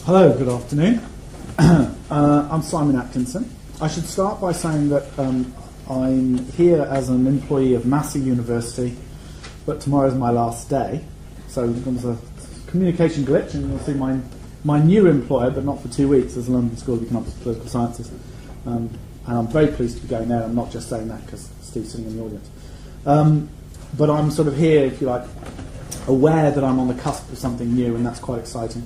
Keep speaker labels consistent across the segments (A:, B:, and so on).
A: Hello, good afternoon. I'm Simon Atkinson. I should start by saying that I'm here as an employee of Massey University, but tomorrow's my last day. So there's a communication glitch, and you'll see my new employer, but not for 2 weeks, is the London School of Economics and Political Sciences. And I'm very pleased to be going there. I'm not just saying that because Steve's sitting in the audience. But I'm sort of here, if you like, aware that I'm on the cusp of something new, and that's quite exciting.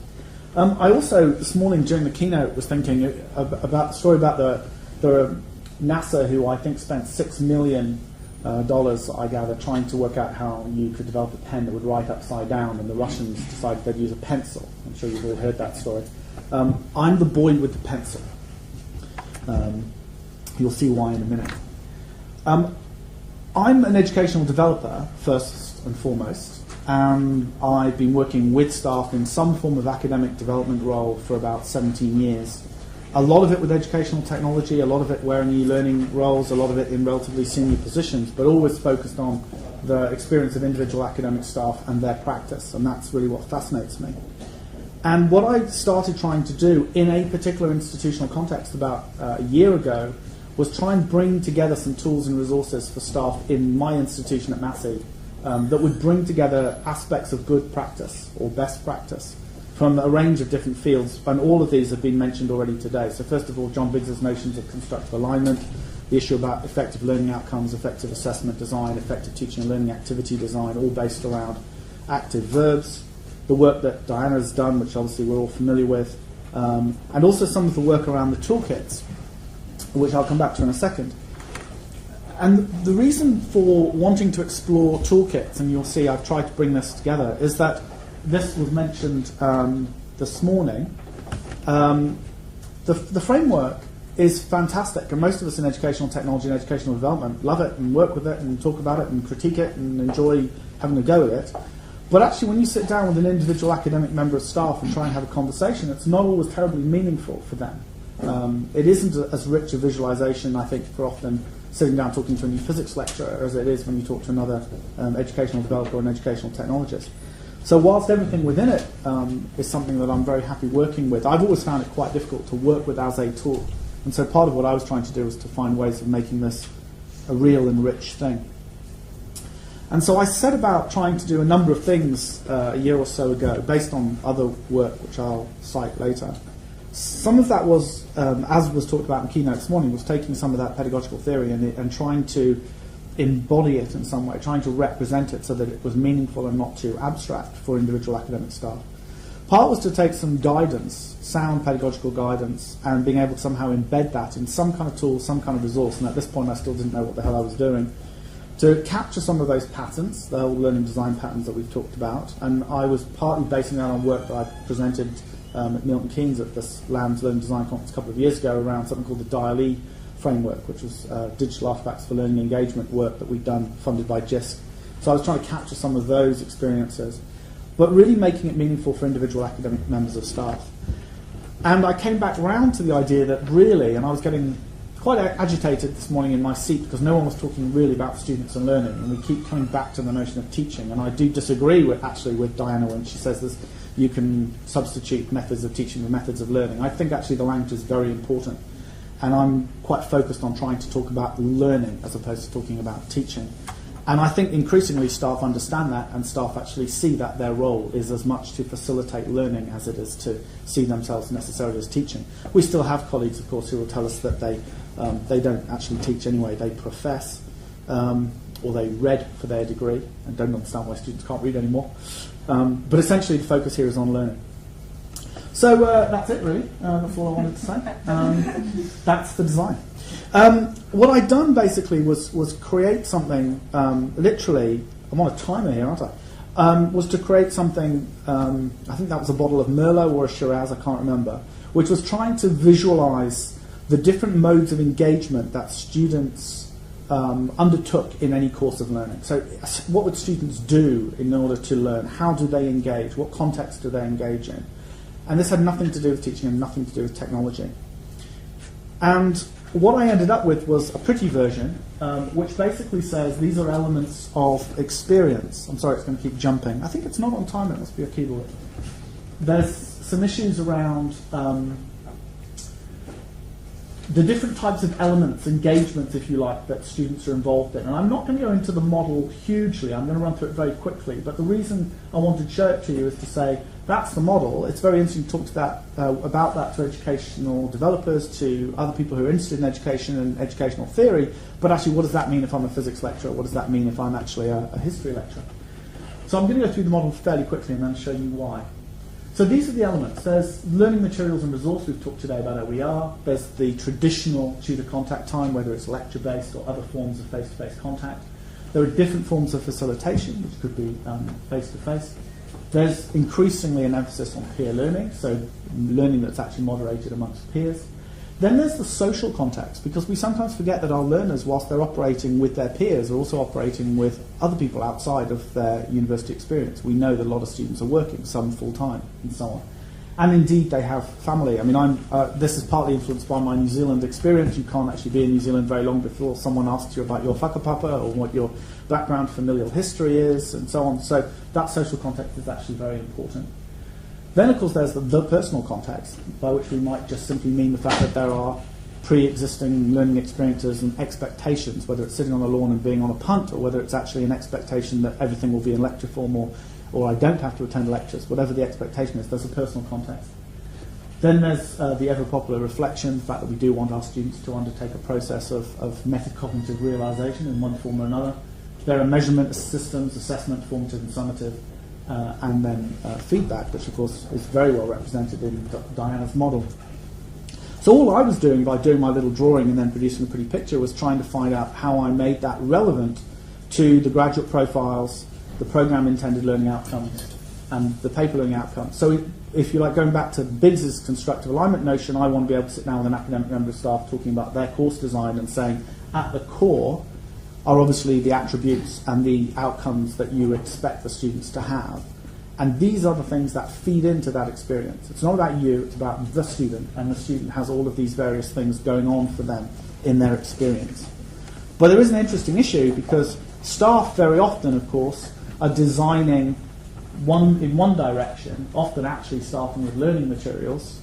A: I also, this morning during the keynote, was thinking about the story about the NASA, who I think spent $6 million, I gather, trying to work out how you could develop a pen that would write upside down, and the Russians decided they'd use a pencil. I'm sure you've all heard that story. I'm the boy with the pencil. You'll see why in a minute. I'm an educational developer, first and foremost. And I've been working with staff in some form of academic development role for about 17 years. A lot of it with educational technology, a lot of it wearing e-learning roles, a lot of it in relatively senior positions, but always focused on the experience of individual academic staff and their practice, and that's really what fascinates me. And what I started trying to do in a particular institutional context about a year ago was try and bring together some tools and resources for staff in my institution at Massey that would bring together aspects of good practice or best practice from a range of different fields, and all of these have been mentioned already today. So first of all, John Biggs's notions of constructive alignment, the issue about effective learning outcomes, effective assessment design, effective teaching and learning activity design, all based around active verbs, the work that Diana's done, which obviously we're all familiar with, and also some of the work around the toolkits, which I'll come back to in a second. And the reason for wanting to explore toolkits, and you'll see I've tried to bring this together, is that this was mentioned this morning. The framework is fantastic, and most of us in educational technology and educational development love it and work with it and talk about it and critique it and enjoy having a go at it. But actually, when you sit down with an individual academic member of staff and try and have a conversation, it's not always terribly meaningful for them. It isn't as rich a visualization, I think, for often sitting down talking to a new physics lecturer as it is when you talk to another educational developer or an educational technologist. So whilst everything within it is something that I'm very happy working with, I've always found it quite difficult to work with as a tool. And so part of what I was trying to do was to find ways of making this a real and rich thing. And so I set about trying to do a number of things a year or so ago based on other work which I'll cite later. Some of that was, as was talked about in the keynote this morning, was taking some of that pedagogical theory and trying to embody it in some way, trying to represent it so that it was meaningful and not too abstract for individual academic staff. Part was to take some guidance, sound pedagogical guidance, and being able to somehow embed that in some kind of tool, some kind of resource, and at this point I still didn't know what the hell I was doing, to capture some of those patterns, the whole learning design patterns that we've talked about. And I was partly basing that on work that I presented at Milton Keynes at this LAMS Learning Design Conference a couple of years ago around something called the DIAL-E framework, which was digital artifacts for learning engagement work that we'd done funded by JISC. So I was trying to capture some of those experiences, but really making it meaningful for individual academic members of staff. And I came back round to the idea that really, and I was getting quite agitated this morning in my seat because no one was talking really about students and learning, and we keep coming back to the notion of teaching. And I do disagree with Diana when she says this, you can substitute methods of teaching with methods of learning. I think actually the language is very important, and I'm quite focused on trying to talk about learning as opposed to talking about teaching. And I think increasingly staff understand that, and staff actually see that their role is as much to facilitate learning as it is to see themselves necessarily as teaching. We still have colleagues, of course, who will tell us that they don't actually teach anyway, they profess, or they read for their degree, and don't understand why students can't read anymore. But essentially the focus here is on learning. So that's it really, that's all I wanted to say. That's the design. What I'd done basically was create something, literally, I'm on a timer here, aren't I? Was to create something, I think that was a bottle of Merlot or a Shiraz, I can't remember, which was trying to visualize the different modes of engagement that students undertook in any course of learning. So what would students do in order to learn? How do they engage? What context do they engage in? And this had nothing to do with teaching and nothing to do with technology. And what I ended up with was a pretty version, which basically says these are elements of experience. I'm sorry, it's going to keep jumping. I think it's not on time, it must be a keyboard. There's some issues around the different types of elements, engagements, if you like, that students are involved in. And I'm not going to go into the model hugely. I'm going to run through it very quickly. But the reason I wanted to show it to you is to say that's the model. It's very interesting to talk to that, about that to educational developers, to other people who are interested in education and educational theory. But actually, what does that mean if I'm a physics lecturer? What does that mean if I'm actually a history lecturer? So I'm going to go through the model fairly quickly and then show you why. So these are the elements. There's learning materials and resource. We've talked today about OER. There's the traditional tutor contact time, whether it's lecture-based or other forms of face-to-face contact. There are different forms of facilitation, which could be face-to-face. There's increasingly an emphasis on peer learning, so learning that's actually moderated amongst peers. Then there's the social context, because we sometimes forget that our learners, whilst they're operating with their peers, are also operating with other people outside of their university experience. We know that a lot of students are working, some full-time, and so on. And indeed, they have family. I mean, this is partly influenced by my New Zealand experience. You can't actually be in New Zealand very long before someone asks you about your whakapapa or what your background familial history is, and so on. So that social context is actually very important. Then, of course, there's the personal context, by which we might just simply mean the fact that there are pre-existing learning experiences and expectations, whether it's sitting on a lawn and being on a punt, or whether it's actually an expectation that everything will be in lecture form, or I don't have to attend lectures. Whatever the expectation is, there's a personal context. Then there's the ever-popular reflection, the fact that we do want our students to undertake a process of metacognitive realization in one form or another. There are measurement systems, assessment, formative and summative, and then feedback, which of course is very well represented in Diana's model. So all I was doing by doing my little drawing and then producing a pretty picture was trying to find out how I made that relevant to the graduate profiles, the program intended learning outcomes, and the paper learning outcomes. So if you like, going back to Biggs's constructive alignment notion, I want to be able to sit down with an academic member of staff talking about their course design and saying, at the core are obviously the attributes and the outcomes that you expect the students to have. And these are the things that feed into that experience. It's not about you, it's about the student, and the student has all of these various things going on for them in their experience. But there is an interesting issue, because staff very often, of course, are designing in one direction, often actually starting with learning materials,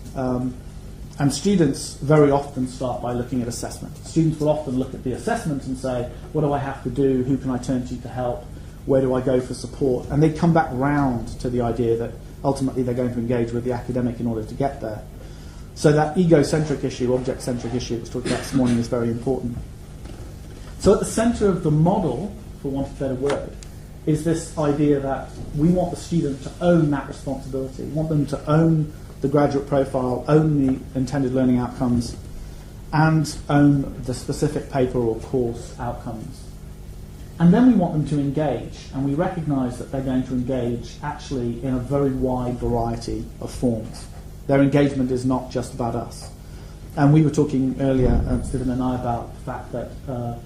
A: and students very often start by looking at assessment. Students will often look at the assessment and say, what do I have to do? Who can I turn to help? Where do I go for support? And they come back round to the idea that ultimately they're going to engage with the academic in order to get there. So that egocentric issue, object-centric issue, which we talked about this morning, is very important. So at the centre of the model, for want of a better word, is this idea that we want the student to own that responsibility. We want them to own the graduate profile, own the intended learning outcomes, and own the specific paper or course outcomes. And then we want them to engage, and we recognise that they're going to engage actually in a very wide variety of forms. Their engagement is not just about us. And we were talking earlier, Stephen and I, about the fact that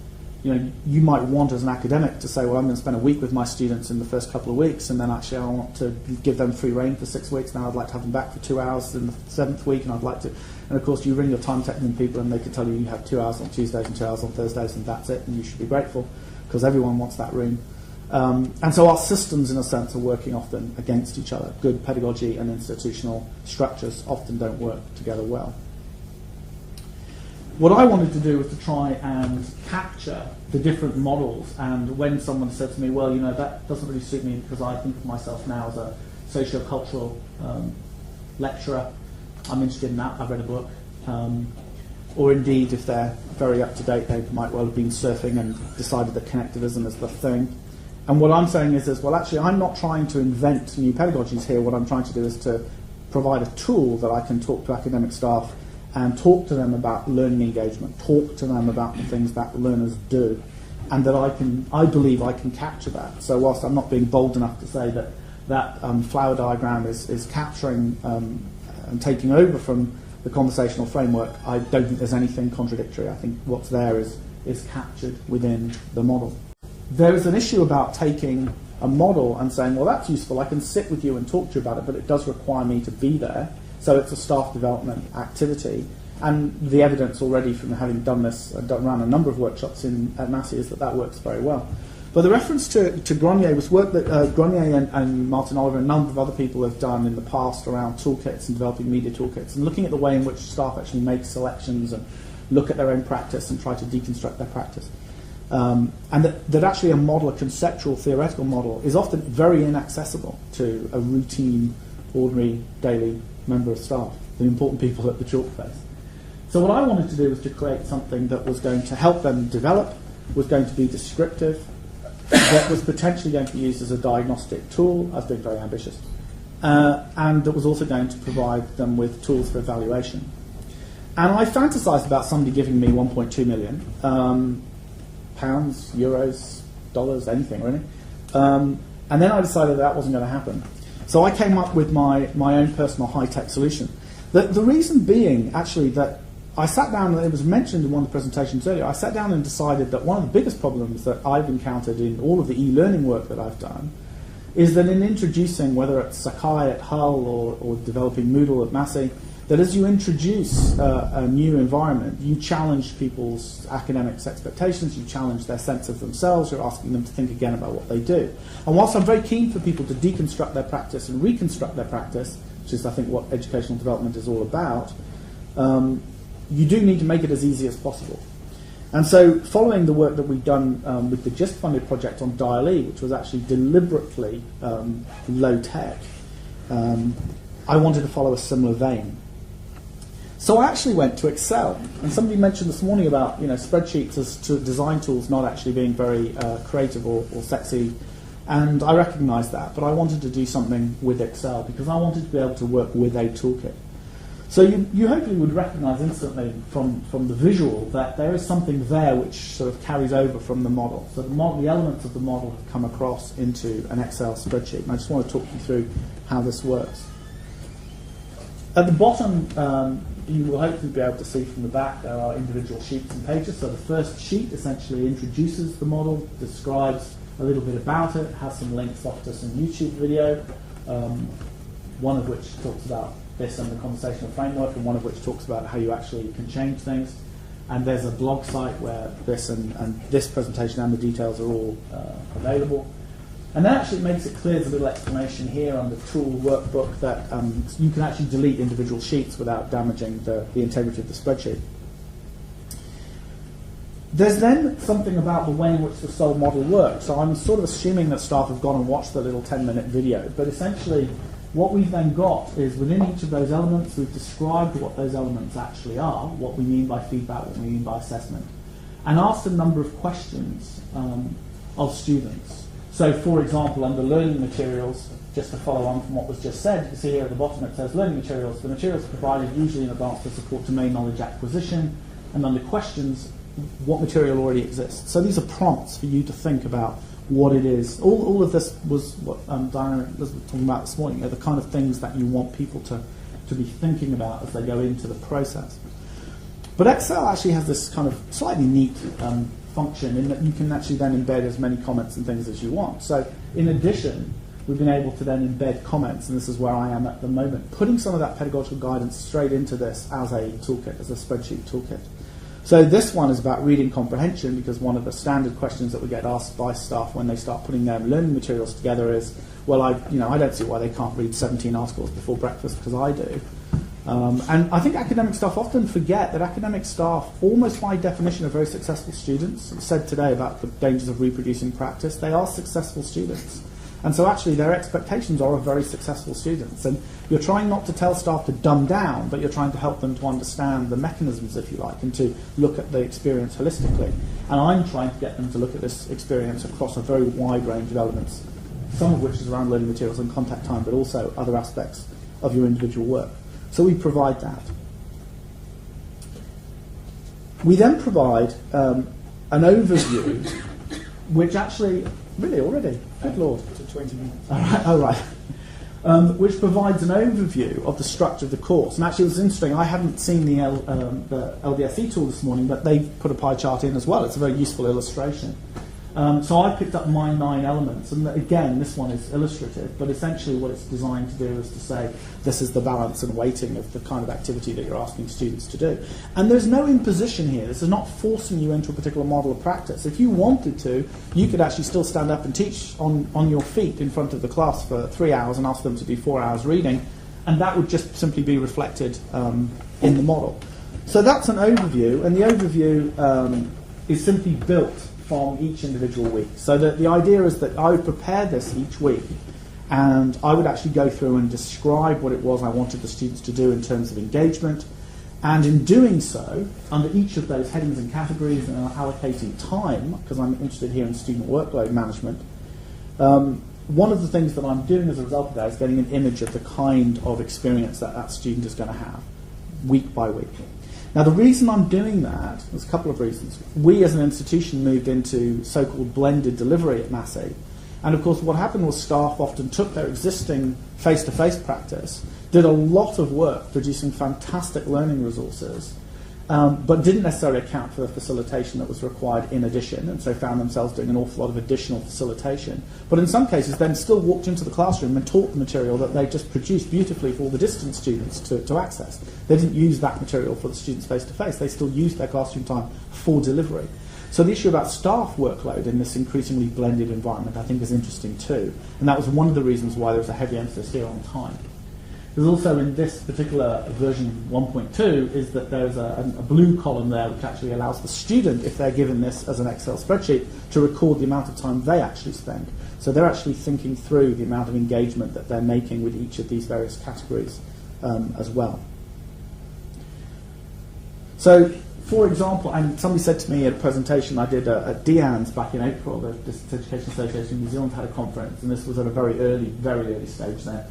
A: you might want as an academic to say, well, I'm going to spend a week with my students in the first couple of weeks, and then actually I want to give them free rein for 6 weeks, then I'd like to have them back for 2 hours in the 7th week, and I'd like to... And of course, you ring your time technical people and they can tell you have 2 hours on Tuesdays and 2 hours on Thursdays, and that's it, and you should be grateful, because everyone wants that room. And so our systems, in a sense, are working often against each other. Good pedagogy and institutional structures often don't work together well. What I wanted to do was to try and capture the different models, and when someone said to me, well, that doesn't really suit me because I think of myself now as a socio-cultural lecturer, I'm interested in that, I've read a book. Or indeed, if they're very up-to-date, they might well have been surfing and decided that connectivism is the thing. And what I'm saying is, well, actually, I'm not trying to invent new pedagogies here. What I'm trying to do is to provide a tool that I can talk to academic staff and talk to them about learning engagement, talk to them about the things that learners do, and that I believe I can capture that. So whilst I'm not being bold enough to say that flower diagram is capturing and taking over from the conversational framework, I don't think there's anything contradictory. I think what's there is captured within the model. There is an issue about taking a model and saying, well, that's useful, I can sit with you and talk to you about it, but it does require me to be there. So it's a staff development activity. And the evidence already from having done this, run a number of workshops at Massey, is that works very well. But the reference to Grenier was work that Grenier and Martin Oliver and a number of other people have done in the past around toolkits and developing media toolkits and looking at the way in which staff actually make selections and look at their own practice and try to deconstruct their practice. And that actually a model, a conceptual, theoretical model, is often very inaccessible to a routine, ordinary, daily member of staff, the important people at the chalk face. So what I wanted to do was to create something that was going to help them develop, was going to be descriptive, that was potentially going to be used as a diagnostic tool. I was being very ambitious. And that was also going to provide them with tools for evaluation. And I fantasized about somebody giving me 1.2 million pounds, euros, dollars, anything really. And then I decided that wasn't going to happen. So I came up with my own personal high-tech solution. The reason being, actually, that I sat down, and it was mentioned in one of the presentations earlier, I sat down and decided that one of the biggest problems that I've encountered in all of the e-learning work that I've done is that in introducing, whether it's Sakai at Hull or developing Moodle at Massey, that as you introduce a new environment, you challenge people's academics expectations, you challenge their sense of themselves, you're asking them to think again about what they do. And whilst I'm very keen for people to deconstruct their practice and reconstruct their practice, which is I think what educational development is all about, you do need to make it as easy as possible. And so following the work that we've done with the JISC funded project on Dial-E, which was actually deliberately low tech, I wanted to follow a similar vein. So I actually went to Excel, and somebody mentioned this morning about spreadsheets as design tools not actually being very creative or sexy, and I recognised that, but I wanted to do something with Excel because I wanted to be able to work with a toolkit. So you hopefully would recognise instantly from the visual that there is something there which sort of carries over from the model. So the elements of the model have come across into an Excel spreadsheet, and I just want to talk you through how this works. At the bottom, you will hopefully be able to see from the back there are individual sheets and pages. So the first sheet essentially introduces the model, describes a little bit about it, has some links off to some YouTube video, one of which talks about this and the conversational framework, and one of which talks about how you actually can change things. And there's a blog site where this and this presentation and the details are all available. And that actually makes it clear, there's a little explanation here on the tool workbook that you can actually delete individual sheets without damaging the integrity of the spreadsheet. There's then something about the way in which the SOL model works. So I'm sort of assuming that staff have gone and watched the little 10-minute video, but essentially what we've then got is within each of those elements, we've described what those elements actually are, what we mean by feedback, what we mean by assessment, and asked a number of questions of students. So, for example, under learning materials, just to follow on from what was just said, you can see here at the bottom it says learning materials. The materials are provided usually in advance to support domain knowledge acquisition, and under questions, what material already exists. So these are prompts for you to think about what it is. All of this was what Diana was talking about this morning, are the kind of things that you want people to be thinking about as they go into the process. But Excel actually has this kind of slightly neat function in that you can actually then embed as many comments and things as you want. So in addition, we've been able to then embed comments, and this is where I am at the moment, putting some of that pedagogical guidance straight into this as a toolkit, as a spreadsheet toolkit. So this one is about reading comprehension, because one of the standard questions that we get asked by staff when they start putting their learning materials together is, well, I don't see why they can't read 17 articles before breakfast, because I do. And I think academic staff often forget that academic staff, almost by definition, are very successful students. It's said today about the dangers of reproducing practice. They are successful students. And so actually their expectations are of very successful students. And you're trying not to tell staff to dumb down, but you're trying to help them to understand the mechanisms, if you like, and to look at the experience holistically. And I'm trying to get them to look at this experience across a very wide range of elements, some of which is around learning materials and contact time, but also other aspects of your individual work. So we provide that. We then provide an overview, which actually, really already, good Lord.
B: To 20 minutes.
A: All right. Which provides an overview of the structure of the course. And actually it was interesting, I hadn't seen the LDSE tool this morning, but they put a pie chart in as well. It's a very useful illustration. So I picked up my 9 elements, and again, this one is illustrative, but essentially what it's designed to do is to say this is the balance and weighting of the kind of activity that you're asking students to do. And there's no imposition here. This is not forcing you into a particular model of practice. If you wanted to, you could actually still stand up and teach on your feet in front of the class for 3 hours and ask them to do 4 hours reading, and that would just simply be reflected in the model. So that's an overview, and the overview is simply built from each individual week. So the idea is that I would prepare this each week, and I would actually go through and describe what it was I wanted the students to do in terms of engagement, and in doing so, under each of those headings and categories, and allocating time, because I'm interested here in student workload management, one of the things that I'm doing as a result of that is getting an image of the kind of experience that that student is going to have, week by week. Now, the reason I'm doing that, there's a couple of reasons. We as an institution moved into so-called blended delivery at Massey. And of course, what happened was staff often took their existing face-to-face practice, did a lot of work producing fantastic learning resources, but didn't necessarily account for the facilitation that was required in addition, and so found themselves doing an awful lot of additional facilitation. But in some cases, then still walked into the classroom and taught the material that they just produced beautifully for all the distance students to access. They didn't use that material for the students face-to-face. They still used their classroom time for delivery. So the issue about staff workload in this increasingly blended environment, I think, is interesting too. And that was one of the reasons why there was a heavy emphasis here on time. There's also in this particular version 1.2 is that there's a blue column there which actually allows the student, if they're given this as an Excel spreadsheet, to record the amount of time they actually spend. So they're actually thinking through the amount of engagement that they're making with each of these various categories as well. So, for example, and somebody said to me at a presentation I did at DEANS back in April, the Distance Education Association in New Zealand had a conference, and this was at a very early stage there.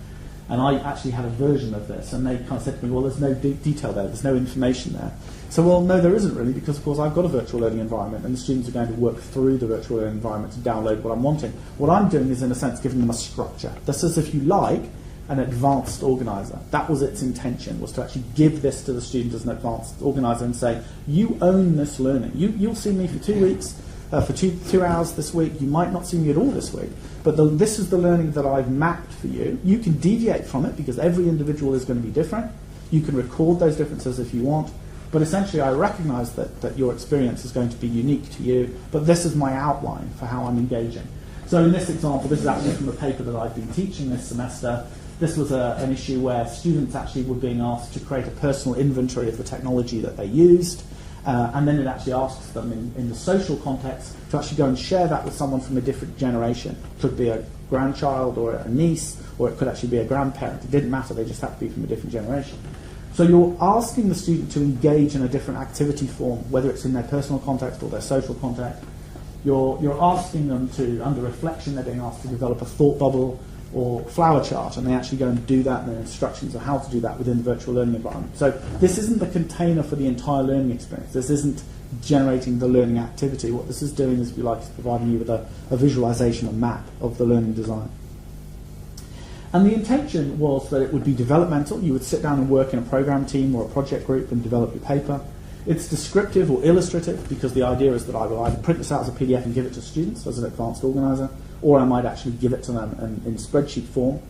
A: And I actually had a version of this, and they kind of said to me, well, there's no detail there, there's no information there. So, well, no, there isn't really, because, of course, I've got a virtual learning environment, and the students are going to work through the virtual learning environment to download what I'm wanting. What I'm doing is, in a sense, giving them a structure. This is, if you like, an advanced organizer. That was its intention, was to actually give this to the student as an advanced organizer and say, you own this learning. You'll see me for 2 weeks, for 2 hours this week. You might not see me at all this week. But this is the learning that I've mapped for you. You can deviate from it because every individual is going to be different. You can record those differences if you want. But essentially, I recognize that your experience is going to be unique to you. But this is my outline for how I'm engaging. So in this example, this is actually from a paper that I've been teaching this semester. This was an issue where students actually were being asked to create a personal inventory of the technology that they used. And then it actually asks them in the social context to actually go and share that with someone from a different generation. It could be a grandchild or a niece, or it could actually be a grandparent. It didn't matter, they just had to be from a different generation. So you're asking the student to engage in a different activity form, whether it's in their personal context or their social context. You're asking them to, under reflection, they're being asked to develop a thought bubble or flower chart, and they actually go and do that, and there are instructions on how to do that within the virtual learning environment. So this isn't the container for the entire learning experience. This isn't generating the learning activity. What this is doing is, if you like, is providing you with a visualization, a map of the learning design. And the intention was that it would be developmental. You would sit down and work in a program team or a project group and develop your paper. It's descriptive or illustrative, because the idea is that I will either print this out as a PDF and give it to students as an advanced organizer, or I might actually give it to them in spreadsheet form.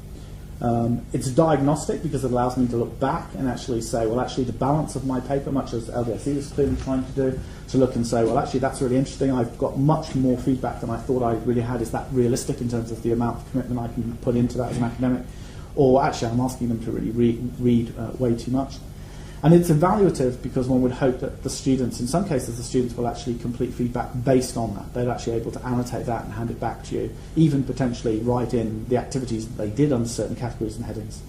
A: It's diagnostic, because it allows me to look back and actually say, well, actually the balance of my paper, much as LDSE is clearly trying to do, to look and say, well, actually that's really interesting. I've got much more feedback than I thought I really had. Is that realistic in terms of the amount of commitment I can put into that as an academic? Or actually I'm asking them to really read way too much. And it's evaluative, because one would hope that the students, in some cases, the students will actually complete feedback based on that. They're actually able to annotate that and hand it back to you, even potentially write in the activities that they did under certain categories and headings.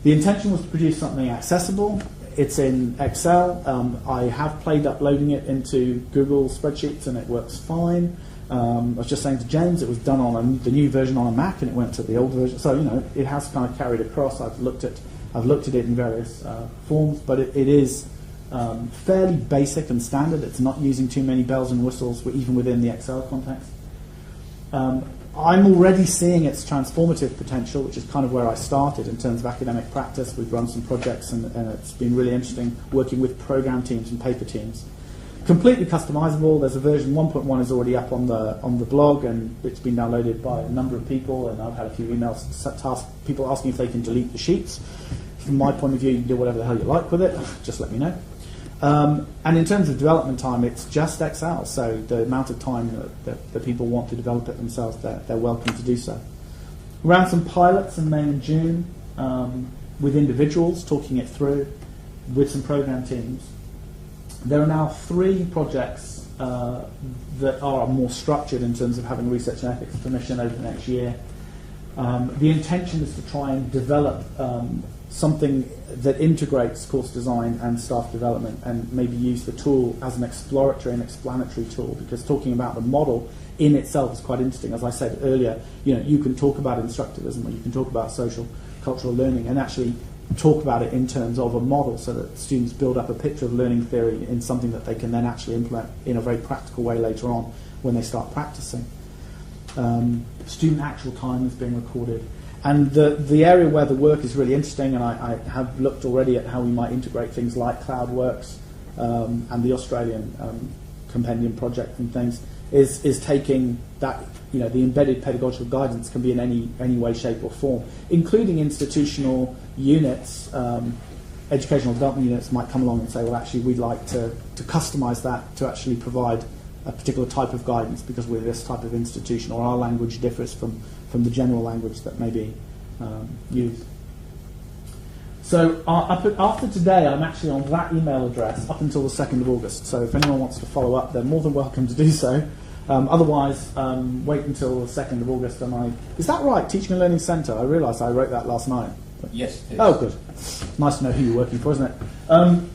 A: The intention was to produce something accessible. It's in Excel. I have played uploading it into Google spreadsheets, and it works fine. I was just saying to James, it was done on the new version on a Mac, and it went to the old version. So, it has kind of carried across. I've looked at it in various forms, but it is fairly basic and standard. It's not using too many bells and whistles, even within the Excel context. I'm already seeing its transformative potential, which is kind of where I started in terms of academic practice. We've run some projects, and it's been really interesting working with program teams and paper teams. Completely customizable. There's a version 1.1 is already up on the blog, and it's been downloaded by a number of people, and I've had a few emails, people asking if they can delete the sheets. From my point of view, you can do whatever the hell you like with it, just let me know. And in terms of development time, it's just Excel, so the amount of time that people want to develop it themselves, they're welcome to do so. We ran some pilots in May and June with individuals, talking it through with some program teams. There are now 3 projects that are more structured in terms of having research and ethics permission over the next year. The intention is to try and develop something that integrates course design and staff development, and maybe use the tool as an exploratory and explanatory tool, because talking about the model in itself is quite interesting. As I said earlier, you can talk about instructivism, or you can talk about social cultural learning, and actually talk about it in terms of a model, so that students build up a picture of learning theory in something that they can then actually implement in a very practical way later on when they start practicing. Student actual time is being recorded. And the area where the work is really interesting, and I have looked already at how we might integrate things like CloudWorks and the Australian compendium project and things, is taking that, the embedded pedagogical guidance can be in any way, shape or form, including institutional units. Educational development units might come along and say, well, actually, we'd like to customize that to actually provide a particular type of guidance because we're this type of institution, or our language differs from the general language that may be used. So after today, I'm actually on that email address up until the 2nd of August. So if anyone wants to follow up, they're more than welcome to do so. Otherwise, wait until the 2nd of August. Is that right, Teaching and Learning Centre? I realised I wrote that last night.
B: Yes, it is.
A: Oh, good. Nice to know who you're working for, isn't it?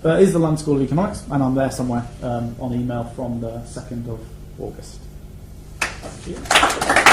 A: It is the London School of Economics, and I'm there somewhere on email from the 2nd of August. Thank you.